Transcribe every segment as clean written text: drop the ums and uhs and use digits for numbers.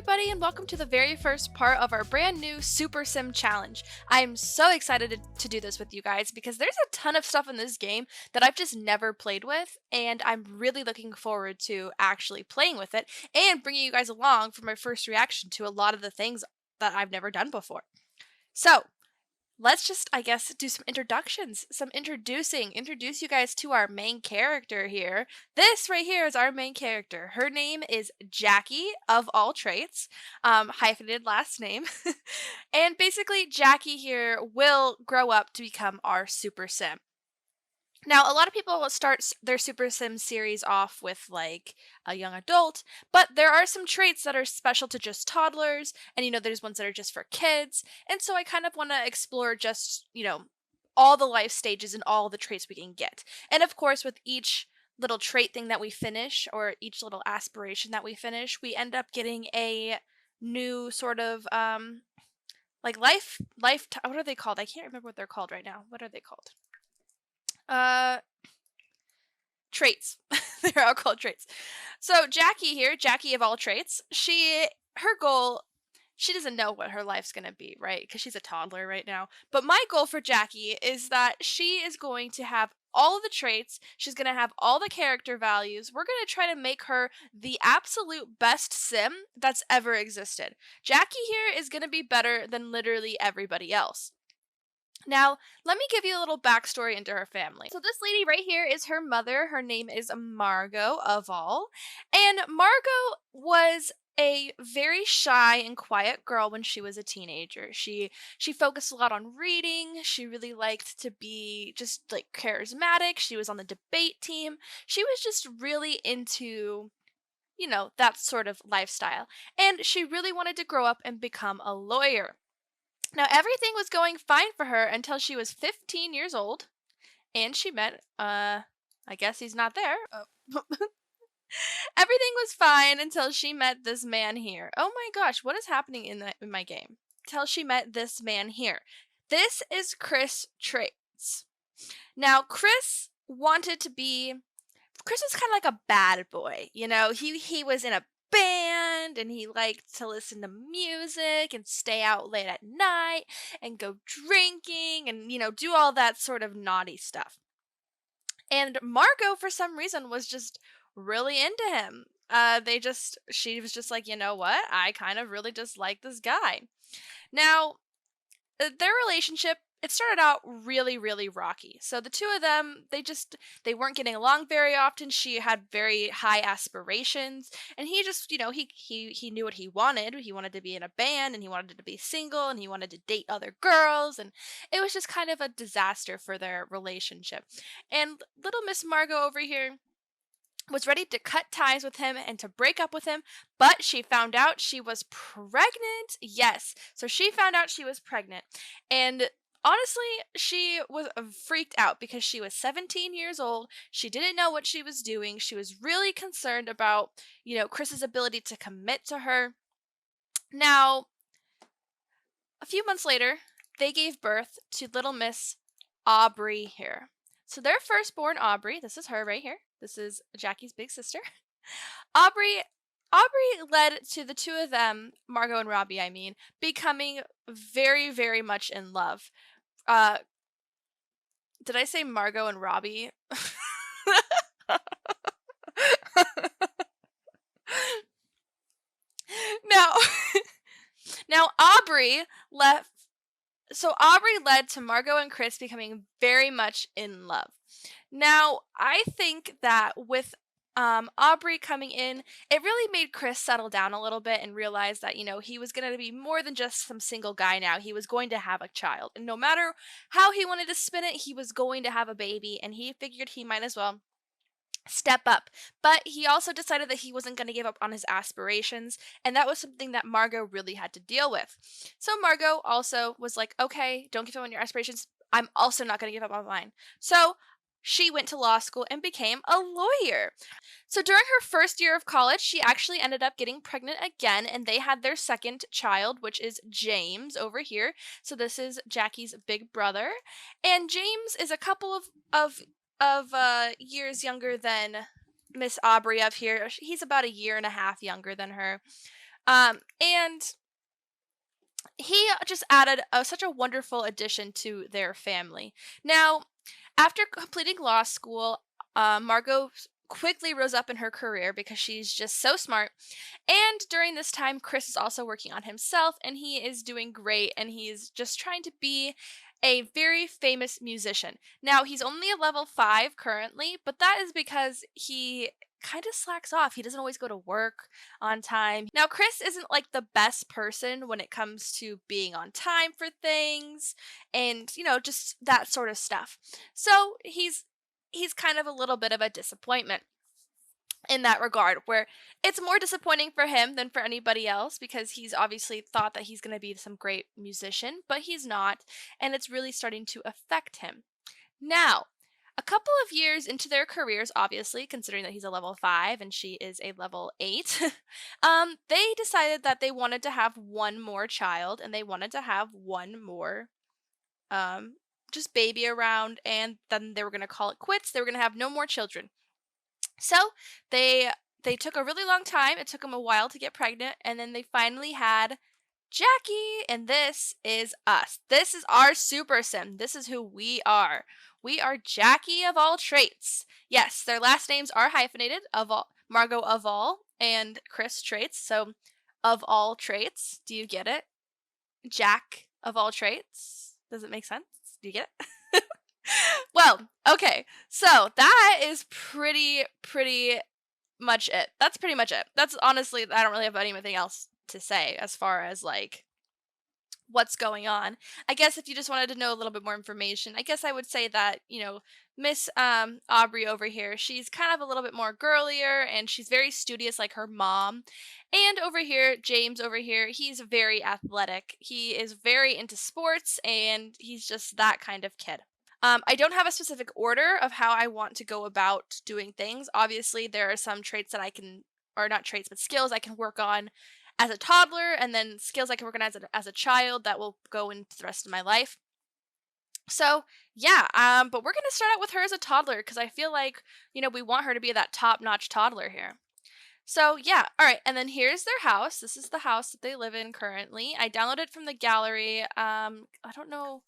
everybody, and welcome to the very first part of our brand new Super Sim Challenge. I'm so excited to do this with you guys because there's a ton of stuff in this game that I've just never played with, and I'm really looking forward to actually playing with it and bringing you guys along for my first reaction to a lot of the things that I've never done before. So, let's just, I guess, do some introductions, introduce you guys to our main character here. This right here is our main character. Her name is Jackie, of all traits, hyphenated last name. And basically, Jackie here will grow up to become our Super Sim. Now, a lot of people start their Super Sim series off with like a young adult, but there are some traits that are special to just toddlers, and there's ones that are just for kids. And so I kind of want to explore just, all the life stages and all the traits we can get. And of course, with each little trait thing that we finish, or each little aspiration that we finish, we end up getting a new sort of like life what are they called? I can't remember what they're called right now. What are they called? Traits. They're all called traits. So Jackie here, Jackie of all traits, her goal, she doesn't know what her life's gonna be, right? Because she's a toddler right now. But my goal for Jackie is that she is going to have all of the traits, she's gonna have all the character values. We're gonna try to make her the absolute best sim that's ever existed. Jackie here is gonna be better than literally everybody else. Now, let me give you a little backstory into her family. So this lady right here is her mother. Her name is Margot of all. And Margot was a very shy and quiet girl when she was a teenager. She focused a lot on reading. She really liked to be just like charismatic. She was on the debate team. She was just really into that sort of lifestyle. And she really wanted to grow up and become a lawyer. Now, everything was going fine for her until she was 15 years old, and she met, I guess he's not there. Oh. Everything was fine until she met this man here. Oh my gosh, what is happening in my game? Till she met this man here. This is Chris Traits. Now, Chris was kind of like a bad boy, he was in a band and he liked to listen to music and stay out late at night and go drinking and do all that sort of naughty stuff. And Margot, for some reason, was just really into him. She was just like, you know what, I kind of really just like this guy. Now, their relationship, it started out really, really rocky. So the two of them, they weren't getting along very often. She had very high aspirations, and he just, he knew what he wanted. He wanted to be in a band, and he wanted to be single, and he wanted to date other girls, and it was just kind of a disaster for their relationship. And little Miss Margot over here was ready to cut ties with him and to break up with him, but she found out she was pregnant. Yes, so she found out she was pregnant, and honestly, she was freaked out because she was 17 years old. She didn't know what she was doing. She was really concerned about, Chris's ability to commit to her. Now, a few months later, they gave birth to little Miss Aubrey here. So their firstborn, Aubrey, this is her right here. This is Jackie's big sister. Aubrey led to the two of them, Margot and Robbie, I mean, becoming very, very much in love. Did I say Margot and Robbie? Now Aubrey left. So Aubrey led to Margot and Chris becoming very much in love. Now, I think that with Aubrey coming in, it really made Chris settle down a little bit and realize that, he was going to be more than just some single guy now. He was going to have a child. And no matter how he wanted to spin it, he was going to have a baby, and he figured he might as well step up. But he also decided that he wasn't going to give up on his aspirations, and that was something that Margot really had to deal with. So Margot also was like, okay, don't give up on your aspirations. I'm also not going to give up on mine. So she went to law school and became a lawyer. So during her first year of college, she actually ended up getting pregnant again, and they had their second child, which is James over here. So this is Jackie's big brother, and James is a couple of years younger than Miss Aubrey up here. He's about a year and a half younger than her. And he just added such a wonderful addition to their family. Now, after completing law school, Margot quickly rose up in her career because she's just so smart. And during this time, Chris is also working on himself and he is doing great and he's just trying to be a very famous musician. Now, he's only a level 5 currently, but that is because he kind of slacks off. He doesn't always go to work on time. Now, Chris isn't like the best person when it comes to being on time for things and, just that sort of stuff. So, he's kind of a little bit of a disappointment in that regard, where it's more disappointing for him than for anybody else because he's obviously thought that he's going to be some great musician, but he's not, and it's really starting to affect him. Now, a couple of years into their careers, obviously, considering that he's a level 5 and she is a level 8, they decided that they wanted to have one more child and they wanted to have one more just baby around, and then they were going to call it quits. They were going to have no more children. So they took a really long time. It took them a while to get pregnant, and then they finally had Jackie, and this is us. This is our super sim. This is who we are. We are Jackie of all traits. Yes, their last names are hyphenated. Of all, Margot of all, and Chris traits. So, of all traits. Do you get it? Jack of all traits. Does it make sense? Do you get it? Well, okay. So that is pretty much it. That's pretty much it. That's honestly, I don't really have anything else to say as far as like what's going on. I guess if you just wanted to know a little bit more information, I guess I would say that, Miss Aubrey over here, she's kind of a little bit more girlier and she's very studious like her mom. And over here, James over here, he's very athletic. He is very into sports and he's just that kind of kid. I don't have a specific order of how I want to go about doing things. Obviously, there are some traits that I can, or not traits, but skills I can work on as a toddler, and then skills I can work on as a child that will go into the rest of my life. So, yeah, but we're going to start out with her as a toddler because I feel like, we want her to be that top-notch toddler here. So, yeah, all right, and then here's their house. This is the house that they live in currently. I downloaded it from the gallery. I don't know.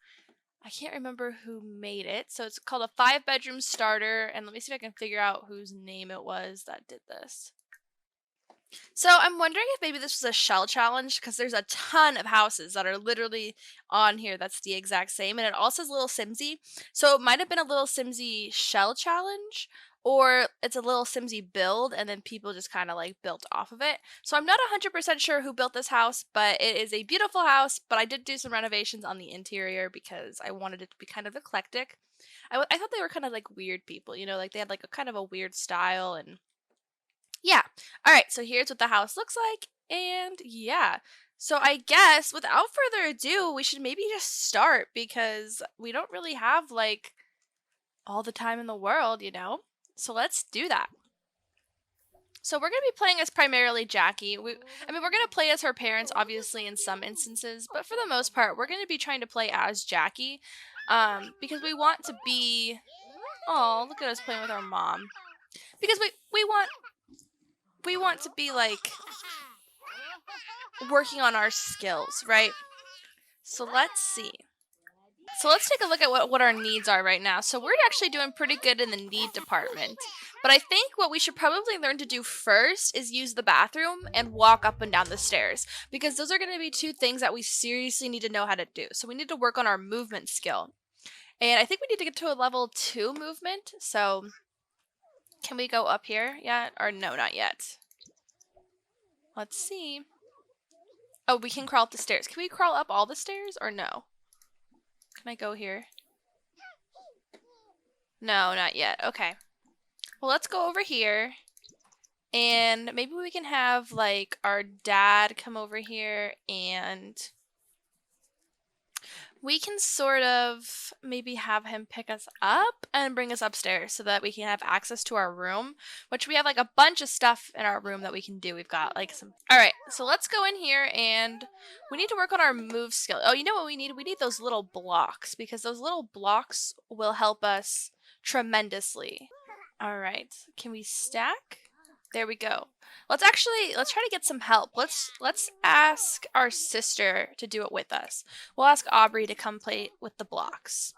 I can't remember who made it. So it's called a 5-bedroom starter. And let me see if I can figure out whose name it was that did this. So I'm wondering if maybe this was a shell challenge because there's a ton of houses that are literally on here that's the exact same. And it all says Little Simsy. So it might have been a Little Simsy shell challenge, or it's a Little Simsy build and then people just kind of like built off of it. So I'm not 100% sure who built this house, but it is a beautiful house. But I did do some renovations on the interior because I wanted it to be kind of eclectic. I thought they were kind of like weird people, like they had like a kind of a weird style. And yeah. All right, so here's what the house looks like. And yeah. So I guess without further ado, we should maybe just start because we don't really have like all the time in the world, So let's do that. So we're going to be playing as primarily Jackie. We're going to play as her parents, obviously, in some instances. But for the most part, we're going to be trying to play as Jackie. Because we want to be... Oh, look at us playing with our mom. Because we want to be, like, working on our skills, right? So let's see. So let's take a look at what our needs are right now. So we're actually doing pretty good in the need department. But I think what we should probably learn to do first is use the bathroom and walk up and down the stairs. Because those are going to be two things that we seriously need to know how to do. So we need to work on our movement skill. And I think we need to get to a level 2 movement. So can we go up here yet? Or no, not yet. Let's see. Oh, we can crawl up the stairs. Can we crawl up all the stairs or no? Can I go here? No, not yet. Okay. Well, let's go over here. And maybe we can have, like, our dad come over here and we can sort of maybe have him pick us up and bring us upstairs so that we can have access to our room, which we have like a bunch of stuff in our room that we can do. We've got like some... All right, so let's go in here and we need to work on our move skill. Oh, you know what we need? We need those little blocks because those little blocks will help us tremendously. All right, can we stack? There we go. Let's try to get some help. Let's ask our sister to do it with us. We'll ask Aubrey to come play with the blocks.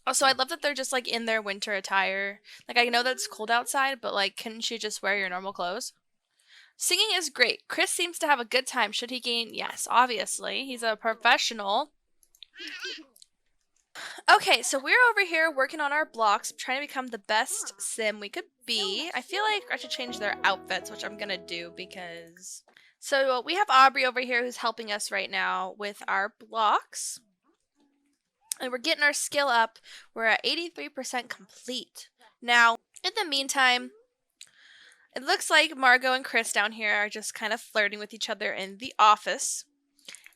Also, I love that they're just like in their winter attire. Like, I know that it's cold outside, but like, couldn't you just wear your normal clothes? Singing is great. Chris seems to have a good time. Should he gain? Yes, obviously. He's a professional. Okay, so we're over here working on our blocks, trying to become the best sim we could be. I feel like I should change their outfits, which I'm gonna do because... So we have Aubrey over here who's helping us right now with our blocks. And we're getting our skill up. We're at 83% complete. Now, in the meantime, it looks like Margot and Chris down here are just kind of flirting with each other in the office.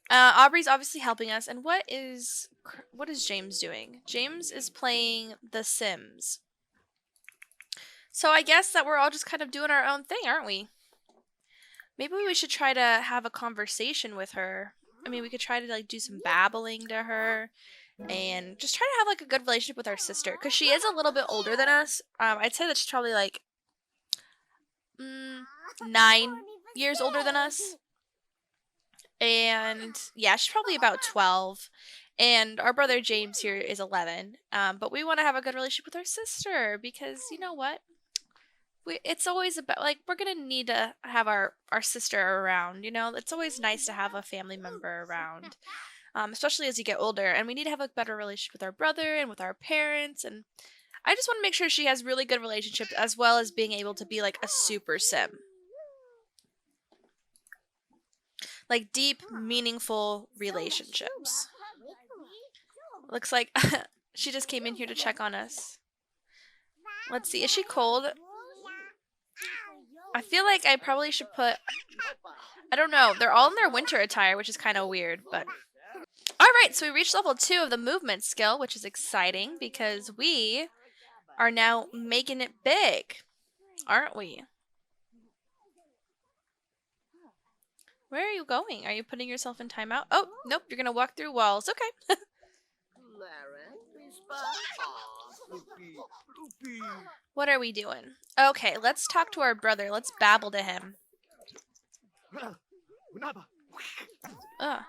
Aubrey's obviously helping us. And what is James doing? James is playing The Sims. So I guess that we're all just kind of doing our own thing, aren't we? Maybe we should try to have a conversation with her. I mean, we could try to like do some babbling to her. And just try to have like a good relationship with our sister, because she is a little bit older than us. I'd say that she's probably like 9 years older than us. And yeah, she's probably about 12. And our brother James here is 11. But we want to have a good relationship with our sister because you know what? It's always about like we're gonna need to have our sister around. You know, it's always nice to have a family member around. Especially as you get older, and we need to have a better relationship with our brother and with our parents, and I just want to make sure she has really good relationships as well as being able to be like a super sim. Like deep, meaningful relationships. Looks like she just came in here to check on us. Let's see, is she cold? I feel like I probably should put, I don't know, they're all in their winter attire, which is kind of weird, but... Alright, so we reached level 2 of the movement skill, which is exciting because we are now making it big, aren't we? Where are you going? Are you putting yourself in timeout? Oh, nope, you're gonna walk through walls. Okay. What are we doing? Okay, let's talk to our brother. Let's babble to him. Ugh.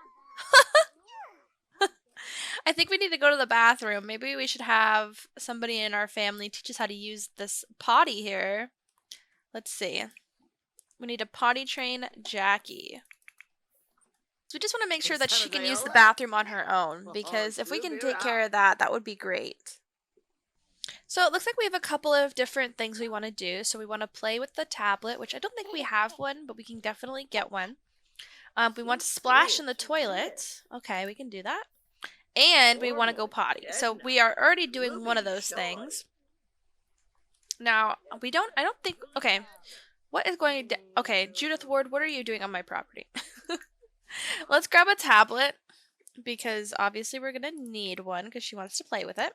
I think we need to go to the bathroom. Maybe we should have somebody in our family teach us how to use this potty here. Let's see. We need to potty train Jackie. So we just want to make sure that she can use the bathroom on her own, because if we can take care of that, that would be great. So it looks like we have a couple of different things we want to do. So we want to play with the tablet, which I don't think we have one, but we can definitely get one. We want to splash in the toilet. Okay, we can do that. And we want to go potty. So we are already doing one of those things. Now, I don't think, okay. What is going to, okay, Judith Ward, what are you doing on my property? Let's grab a tablet, because obviously we're going to need one, because she wants to play with it.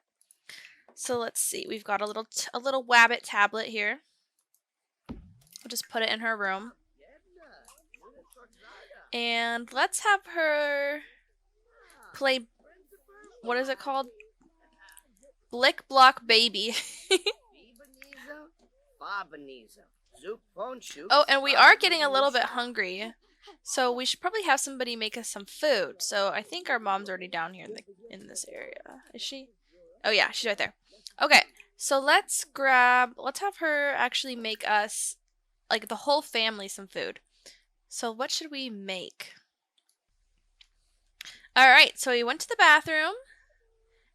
So let's see, we've got a little Wabbit tablet here. We'll just put it in her room. And let's have her play, what is it called? Blick Block Baby. Oh, and we are getting a little bit hungry. So we should probably have somebody make us some food. So I think our mom's already down here in this area. Is she? Oh yeah, she's right there. Okay, so let's have her actually make us, like the whole family, some food. So what should we make? Alright, so we went to the bathroom.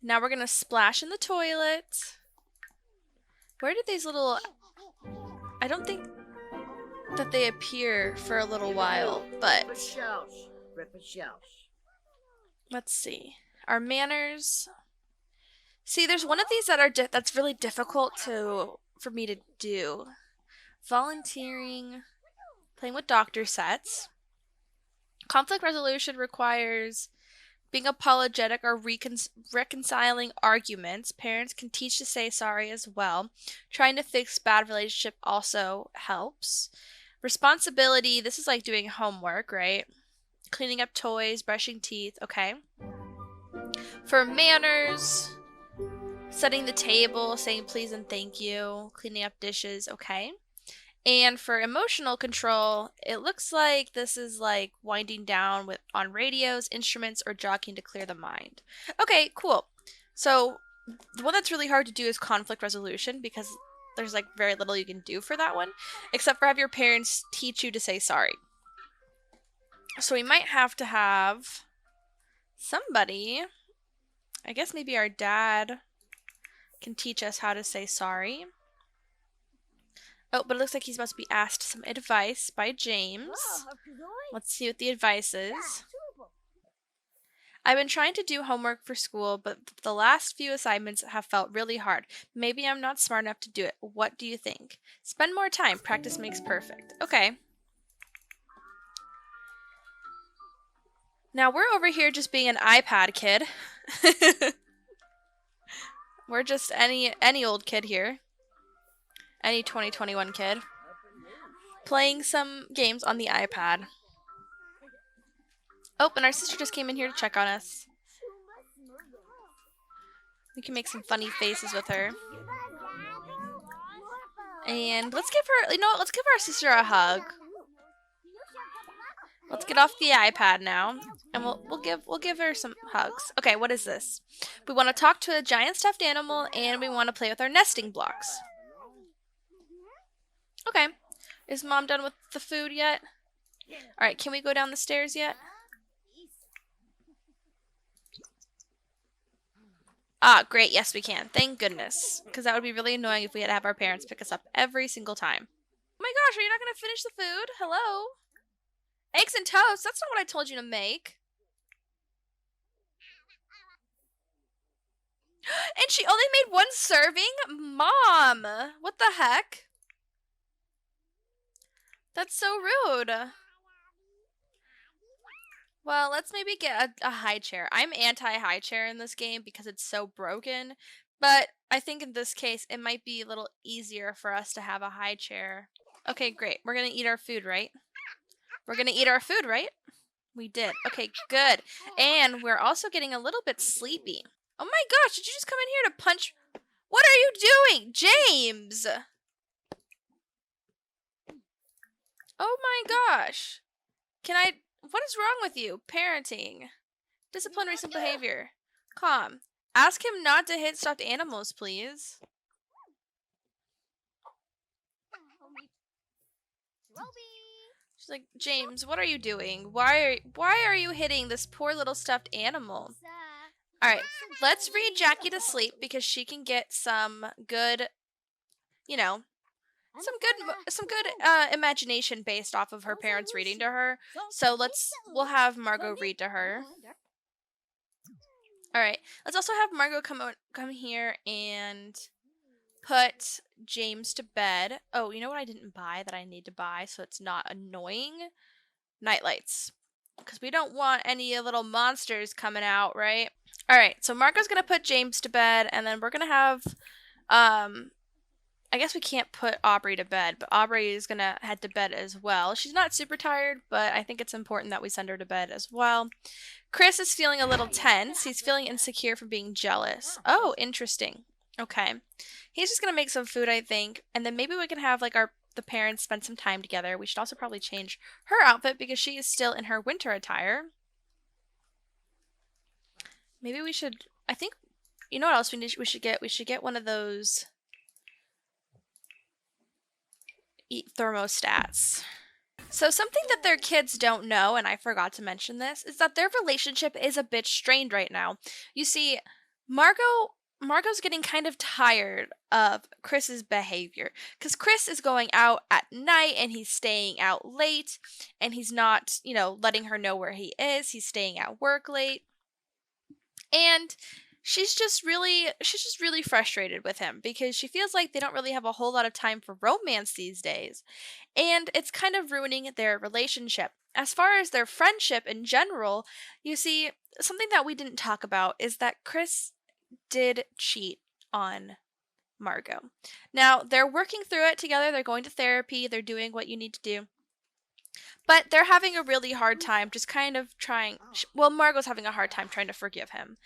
Now we're gonna splash in the toilet. Where did these little... I don't think that they appear for a little while, but... Let's see. Our manners... See, there's one of these that are that's really difficult for me to do. Volunteering, playing with doctor sets. Conflict resolution requires being apologetic or reconciling arguments. Parents can teach to say sorry as well. Trying to fix bad relationship also helps. Responsibility, this is like doing homework, right? Cleaning up toys, brushing teeth, okay. For manners, setting the table, saying please and thank you, cleaning up dishes, okay. And for emotional control, it looks like this is like winding down with on radios, instruments, or jogging to clear the mind. Okay, cool. So the one that's really hard to do is conflict resolution because there's like very little you can do for that one, except for have your parents teach you to say sorry. So we might have to have somebody, I guess maybe our dad can teach us how to say sorry. Oh, but it looks like he's about to be asked some advice by James. Let's see what the advice is. I've been trying to do homework for school, but the last few assignments have felt really hard. Maybe I'm not smart enough to do it. What do you think? Spend more time. Practice makes perfect. Okay. Now we're over here just being an iPad kid. We're just any old kid here. Any 2021 kid. Playing some games on the iPad. Oh, and our sister just came in here to check on us. We can make some funny faces with her. And let's give her, let's give our sister a hug. Let's get off the iPad now, and we'll give her some hugs. Okay, what is this? We want to talk to a giant stuffed animal, and we want to play with our nesting blocks. Okay. Is Mom done with the food yet? Alright, can we go down the stairs yet? Ah, great. Yes, we can. Thank goodness. Because that would be really annoying if we had to have our parents pick us up every single time. Oh my gosh, are you not going to finish the food? Hello? Eggs and toast? That's not what I told you to make. And she only made one serving? Mom! What the heck? That's so rude. Well, let's maybe get a high chair. I'm anti-high chair in this game because it's so broken. But I think in this case, it might be a little easier for us to have a high chair. Okay, great. We're going to eat our food, right? We're going to eat our food, right? We did. Okay, good. And we're also getting a little bit sleepy. Oh my gosh, did you just come in here to punch? What are you doing? James! Oh my gosh. What is wrong with you? Parenting. Disciplinary some behavior. Calm. Ask him not to hit stuffed animals, please. She's like, James, what are you doing? Why are you hitting this poor little stuffed animal? Alright, let's read Jackie to sleep because she can get some good, some good imagination based off of her parents reading to her. So we'll have Margot read to her. Alright, let's also have Margot come here and put James to bed. Oh, you know what I didn't buy that I need to buy so it's not annoying? Nightlights. Because we don't want any little monsters coming out, right? Alright, so Margot's going to put James to bed, and then we're going to have, I guess we can't put Aubrey to bed, but Aubrey is going to head to bed as well. She's not super tired, but I think it's important that we send her to bed as well. Chris is feeling a little tense. He's feeling insecure from being jealous. Oh, interesting. Okay. He's just going to make some food, I think, and then maybe we can have, like, the parents spend some time together. We should also probably change her outfit because she is still in her winter attire. Maybe we should, I think, you know what else we should get? We should get one of those thermostats. So something that their kids don't know, and I forgot to mention this, is that their relationship is a bit strained right now. You see, Margot's getting kind of tired of Chris's behavior because Chris is going out at night and he's staying out late and he's not, letting her know where he is. He's staying at work late. And she's just really frustrated with him because she feels like they don't really have a whole lot of time for romance these days. And it's kind of ruining their relationship. As far as their friendship in general, you see, something that we didn't talk about is that Chris did cheat on Margot. Now, they're working through it together. They're going to therapy. They're doing what you need to do. But they're having a really hard time just kind of trying. Well, Margot's having a hard time trying to forgive him.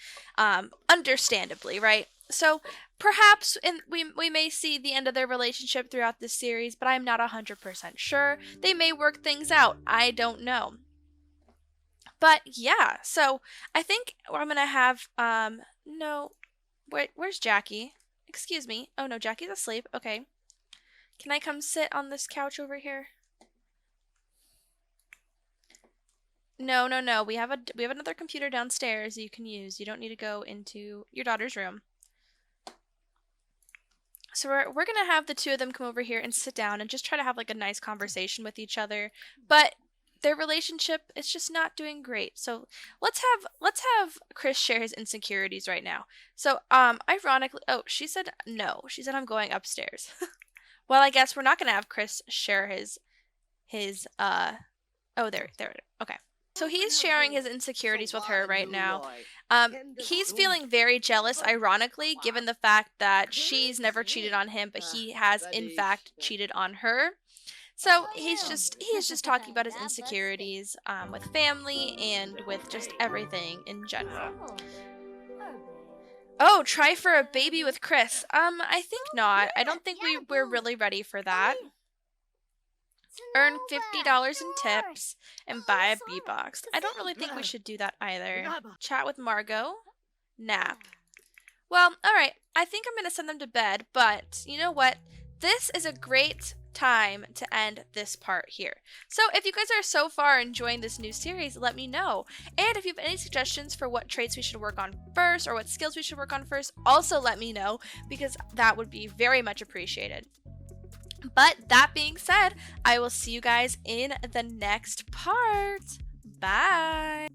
Understandably, right? So perhaps we may see the end of their relationship throughout this series, but I'm not 100% sure. They may work things out. I don't know. But yeah, so I think I'm gonna have no, where's Jackie? Excuse me. Oh no, Jackie's asleep. Okay. Can I come sit on this couch over here? No, no, no. We have another computer downstairs you can use. You don't need to go into your daughter's room. So we're gonna have the two of them come over here and sit down and just try to have like a nice conversation with each other. But their relationship is just not doing great. So let's have Chris share his insecurities right now. So ironically, oh, she said no. She said I'm going upstairs. Well, I guess we're not gonna have Chris share his oh, there okay. So he's sharing his insecurities with her right now. He's feeling very jealous, ironically, given the fact that she's never cheated on him, but he has in fact cheated on her. So he's just talking about his insecurities with family and with just everything in general. Oh, try for a baby with Chris. I think not. I don't think we're really ready for that. Earn $50 in tips and buy a B-box. I don't really think we should do that either. Chat with Margot. Nap. Well, alright. I think I'm going to send them to bed, but you know what? This is a great time to end this part here. So if you guys are so far enjoying this new series, let me know. And if you have any suggestions for what traits we should work on first or what skills we should work on first, also let me know, because that would be very much appreciated. But that being said, I will see you guys in the next part. Bye!